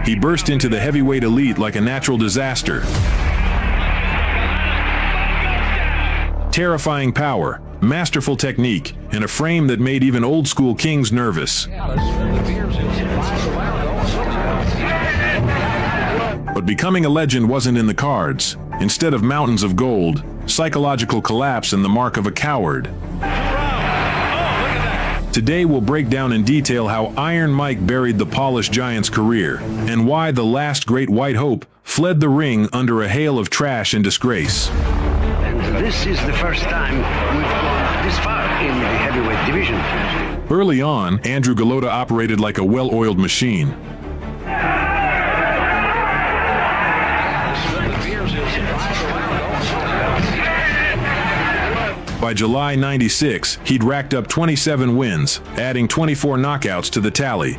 He burst into the heavyweight elite like a natural disaster. Terrifying power, masterful technique, and a frame that made even old-school kings nervous. But becoming a legend wasn't in the cards. Instead of mountains of gold, psychological collapse and the mark of a coward. Today we'll break down in detail how Iron Mike buried the Polish Giant's career, and why the last great white hope fled the ring under a hail of trash and disgrace. And this is the first time we've gone this far in the heavyweight division. Early on, Andrew Golota operated like a well-oiled machine. By July '96, he'd racked up 27 wins, adding 24 knockouts to the tally.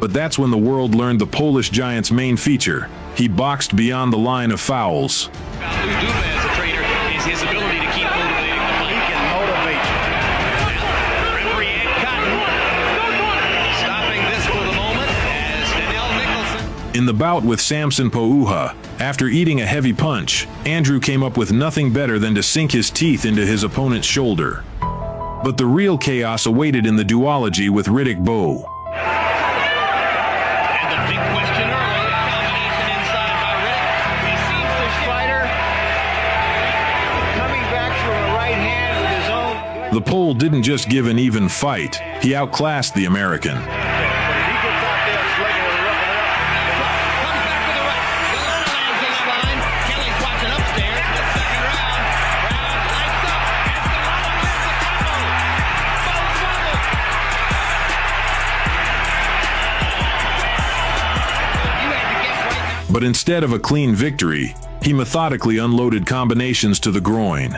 But that's when the world learned the Polish Giant's main feature. He boxed beyond the line of fouls. In the bout with Samson Pouha, after eating a heavy punch, Andrew came up with nothing better than to sink his teeth into his opponent's shoulder. But the real chaos awaited in the duology with Riddick Bowe. And the big question early, a combination inside by Riddick. He sees this fighter coming back from a right hand with his own. The Pole didn't just give an even fight, he outclassed the American. But instead of a clean victory, he methodically unloaded combinations to the groin.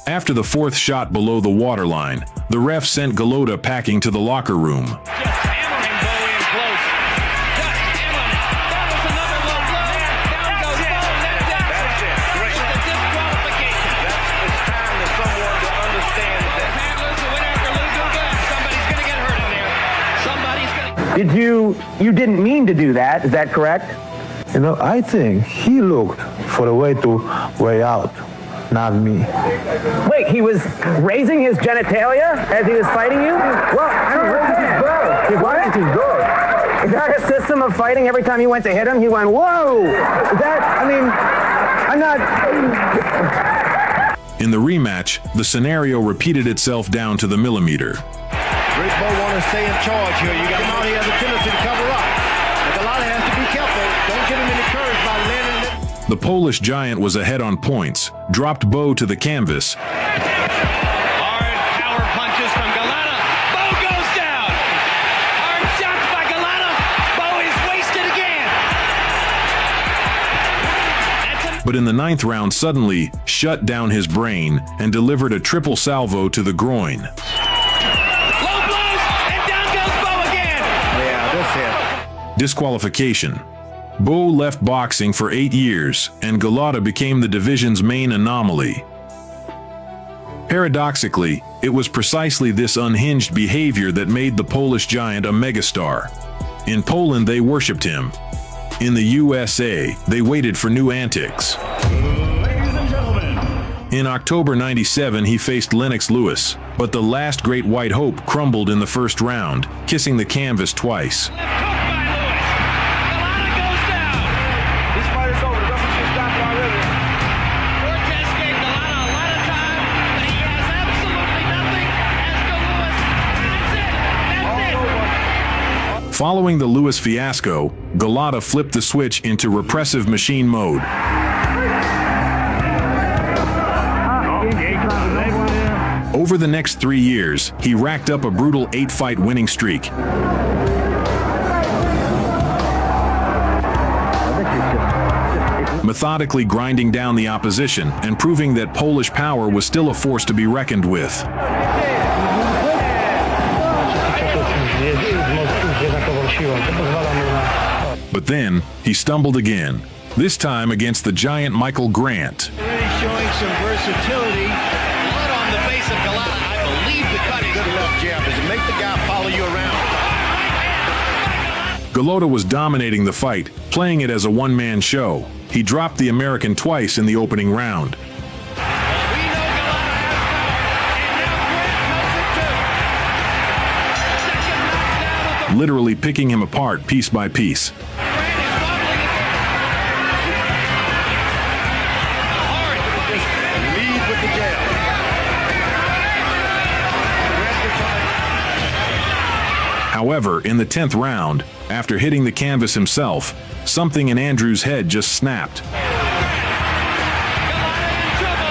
After the fourth shot below the waterline, the ref sent Golota packing to the locker room. You didn't mean to do that, is that correct? You know, I think he looked for a way out, not me. Wait, he was raising his genitalia as he was fighting you? Well, I don't know. What? Is that a system of fighting? Every time you went to hit him, he went, whoa! Is that, I'm not... In the rematch, the scenario repeated itself down to the millimeter. Riddick Bowe want to stay in charge here. You got him out, he has a tendency to cover up. But Golota has to be careful. Don't give him any courage by landing it. The Polish Giant was ahead on points, dropped Bowe to the canvas. Hard power punches from Golota. Bowe goes down. Hard shots by Golota. Bowe is wasted again. But in the ninth round suddenly shut down his brain and delivered a triple salvo to the groin. Disqualification. Bowe left boxing for 8 years, and Golota became the division's main anomaly. Paradoxically, it was precisely this unhinged behavior that made the Polish Giant a megastar. In Poland, they worshipped him. In the USA, they waited for new antics. In October '97, he faced Lennox Lewis, but the last great white hope crumbled in the first round, kissing the canvas twice. Following the Lewis fiasco, Golota flipped the switch into repressive machine mode. Over the next 3 years, he racked up a brutal 8-fight winning streak. methodically grinding down the opposition and proving that Polish power was still a force to be reckoned with. But then, he stumbled again, this time against the giant Michael Grant. Really showing some versatility. Blood on the face of Galata. I believe the cut is Good enough jab. Does it make the guy follow you around? Galata was dominating the fight, playing it as a one-man show. He dropped the American twice in the opening round. We know Galata has power, and now Grant knows it too. Second knockdown of the Literally picking him apart piece by piece. Grant is wobbling again. Hard fight. Lead with the jab. However, in the 10th round, after hitting the canvas himself, something in Andrew's head just snapped. Galata in trouble. A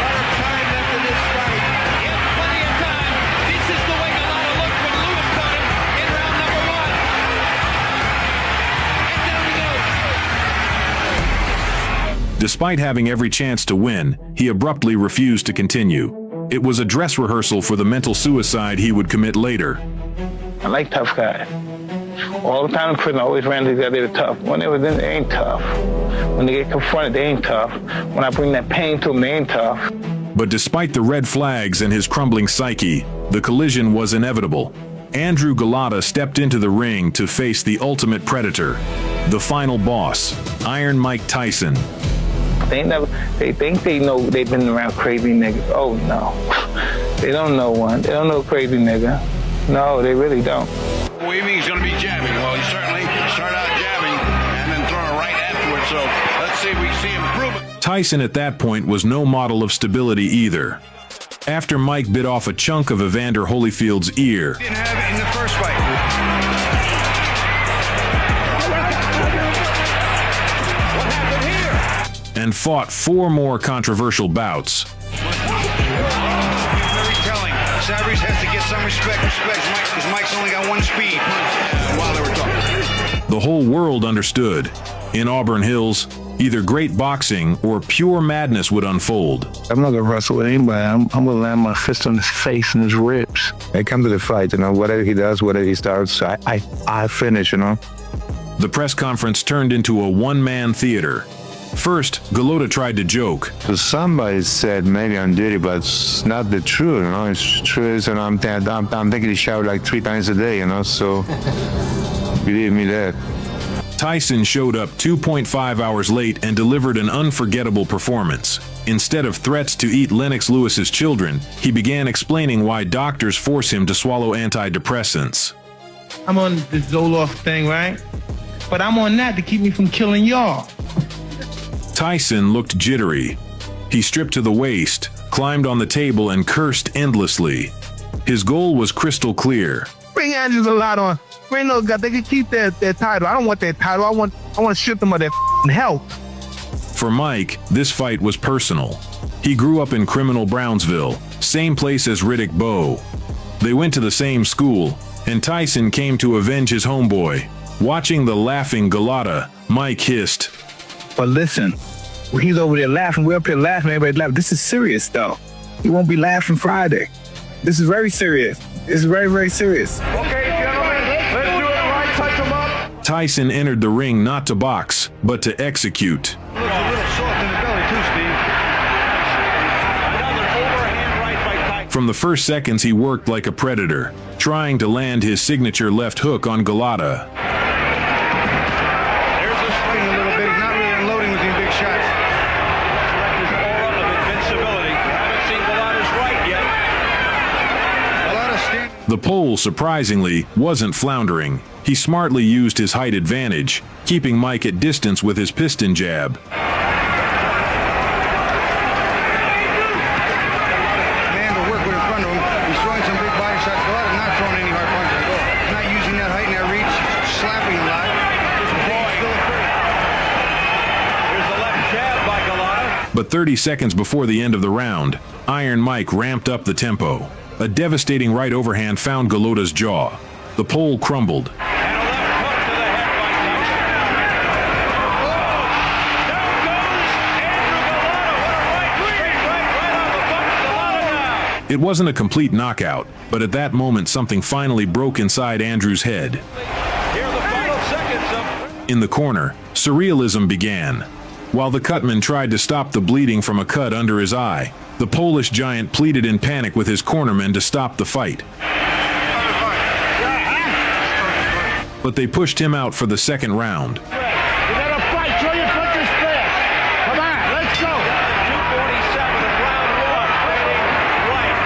lot of time left in this fight. He has plenty of time. This is the way Galata looked when Lewis caught him in round number 1. And down he goes. Despite having every chance to win, he abruptly refused to continue. It was a dress rehearsal for the mental suicide he would commit later. I like tough guys. All the time in prison, I always ran these guys, they were tough. When they were in, they ain't tough. When they get confronted, they ain't tough. When I bring that pain to them, they ain't tough. But despite the red flags and his crumbling psyche, the collision was inevitable. Andrew Galata stepped into the ring to face the ultimate predator, the final boss, Iron Mike Tyson. They think they know they've been around crazy niggas. Oh no. They don't know one. They don't know a crazy nigga. No, they really don't. Weaving is going to be jabbing. Well, he certainly start out jabbing and then throw it right afterwards. So let's see if we see improvement. Tyson at that point was no model of stability either. After Mike bit off a chunk of Evander Holyfield's ear, Didn't have it in the first fight. What happened here? and fought 4 more controversial bouts. Very telling. Sabres has to get some respect. Mike, because Mike's only got one speed while they were talking. The whole world understood. In Auburn Hills, either great boxing or pure madness would unfold. I'm not gonna wrestle with anybody. I'm gonna land my fist on his face and his ribs. I come to the fight, whatever he does, whatever he starts, I finish, The press conference turned into a one-man theater. First, Galota tried to joke. So somebody said maybe I'm dirty, but it's not the truth, It's true, and I'm taking a shower like 3 times a day, so believe me that. Tyson showed up 2.5 hours late and delivered an unforgettable performance. Instead of threats to eat Lennox Lewis's children, he began explaining why doctors force him to swallow antidepressants. I'm on this Zoloft thing, right? But I'm on that to keep me from killing y'all. Tyson looked jittery. He stripped to the waist, climbed on the table, and cursed endlessly. His goal was crystal clear. Bring Andrews a lot on. Bring those guys. They can keep their title. I don't want their title. I want to strip them of their health. For Mike, this fight was personal. He grew up in criminal Brownsville, same place as Riddick Bowe. They went to the same school, and Tyson came to avenge his homeboy. Watching the laughing Galata, Mike hissed, But listen, when he's over there laughing, we're up here laughing, everybody laughing. This is serious, though. He won't be laughing Friday. This is very serious. This is very, very serious. Okay, gentlemen, let's do it right. Touch him up. Tyson entered the ring not to box, but to execute. Looks a little soft in the belly too, Steve. Another overhand right by Tyson. From the first seconds, he worked like a predator, trying to land his signature left hook on Galata. There's the spring a little bit. He's not really unloading with these big shots. His aura of invincibility. Haven't seen Galata's right yet. A lot of stand. The Pole, surprisingly, wasn't floundering. He smartly used his height advantage, keeping Mike at distance with his piston jab. Man to work with in front of him. He's throwing some big body shots. Galata's not throwing any hard punches at all. He's not using that height and that reach. Slapping a lot. Just still afraid. Here's the left jab by Galata. But 30 seconds before the end of the round, Iron Mike ramped up the tempo. A devastating right overhand found Galota's jaw. The Pole crumbled. And a left hook to the head by Tyson. It wasn't a complete knockout, but at that moment something finally broke inside Andrew's head. Here are the final seconds of... In the corner, surrealism began. While the cutman tried to stop the bleeding from a cut under his eye, the Polish giant pleaded in panic with his cornermen to stop the fight. But they pushed him out for the second round. You gotta fight till your punches fast. Come on, let's go. 2:47 of round one, fading right.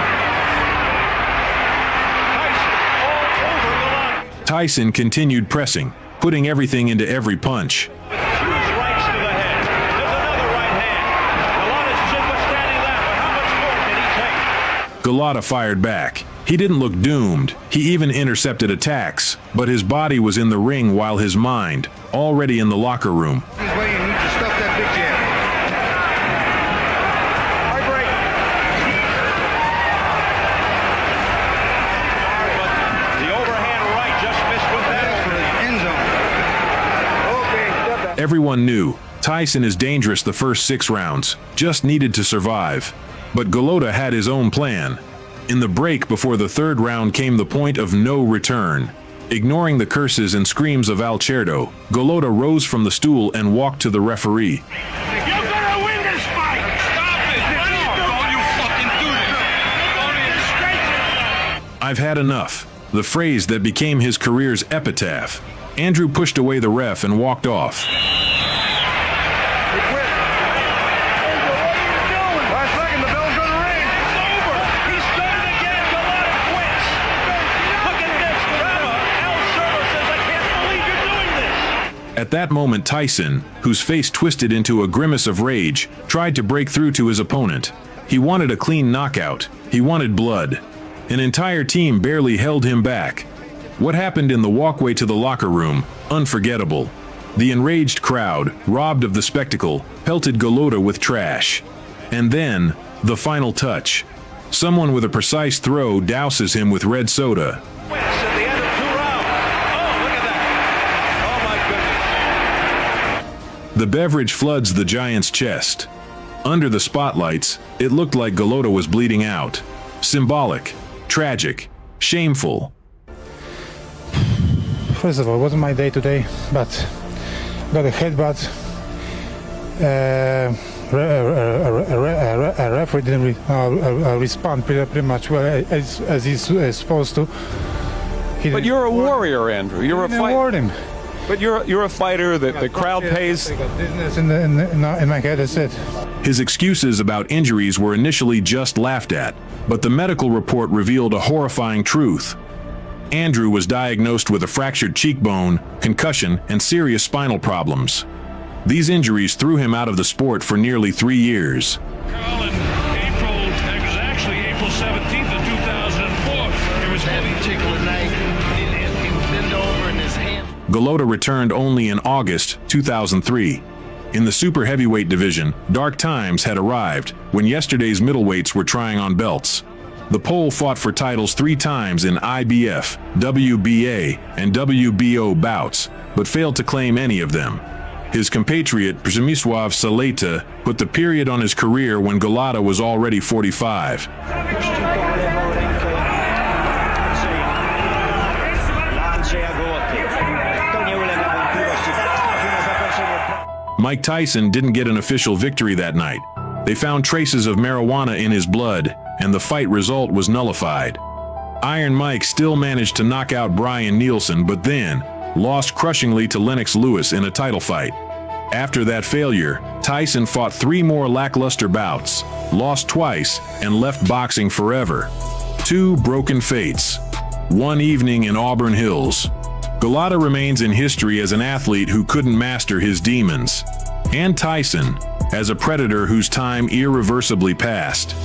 Tyson all over Galata. Tyson continued pressing, putting everything into every punch. With 2 strikes to the head. There's another right hand. Galata's chin was standing there, but how much more can he take? Galata fired back. He didn't look doomed. He even intercepted attacks, but his body was in the ring while his mind, already in the locker room. This way you need to stuff that big jab. Hard break. But the overhand right just missed with that. For the end zone. Okay, step back. Everyone knew Tyson is dangerous the first 6 rounds, just needed to survive. But Galata had his own plan. In the break before the 3rd round came the point of no return. Ignoring the curses and screams of Alcerdo, Galata rose from the stool and walked to the referee. You're gonna win this fight. Stop it. Don't you fucking do this. I've had enough. The phrase that became his career's epitaph. Andrew pushed away the ref and walked off. At that moment, Tyson, whose face twisted into a grimace of rage, tried to break through to his opponent. He wanted a clean knockout. He wanted blood. An entire team barely held him back. What happened in the walkway to the locker room, unforgettable. The enraged crowd, robbed of the spectacle, pelted Galata with trash. And then, the final touch. Someone with a precise throw douses him with red soda. At the end of 2 rounds. Oh, look at that. Oh, my goodness. The beverage floods the giant's chest. Under the spotlights, it looked like Galata was bleeding out. Symbolic, tragic, shameful. First of all, it wasn't my day today, but got a headbutt. A referee didn't respond pretty much well as he's supposed to. But you're a warrior, Andrew. You're a fighter. But you're a fighter that the crowd pays. I got dizziness in my head. That's it. His excuses about injuries were initially just laughed at, but the medical report revealed a horrifying truth. Andrew was diagnosed with a fractured cheekbone, concussion, and serious spinal problems. These injuries threw him out of the sport for nearly 3 years. Carl, it was actually April 17th of 2004. It was heavy tickle at night. He would bend over in his hand. Galata returned only in August 2003. In the super heavyweight division, dark times had arrived when yesterday's middleweights were trying on belts. The Pole fought for titles 3 times in IBF, WBA, and WBO bouts, but failed to claim any of them. His compatriot Przemysław Saleta put the period on his career when Galata was already 45. Mike Tyson didn't get an official victory that night. They found traces of marijuana in his blood, and the fight result was nullified. Iron Mike still managed to knock out Brian Nielsen, but then lost crushingly to Lennox Lewis in a title fight. After that failure, Tyson fought 3 more lackluster bouts, lost twice, and left boxing forever. 2 broken fates. One evening in Auburn Hills. Galata remains in history as an athlete who couldn't master his demons, and Tyson as a predator whose time irreversibly passed.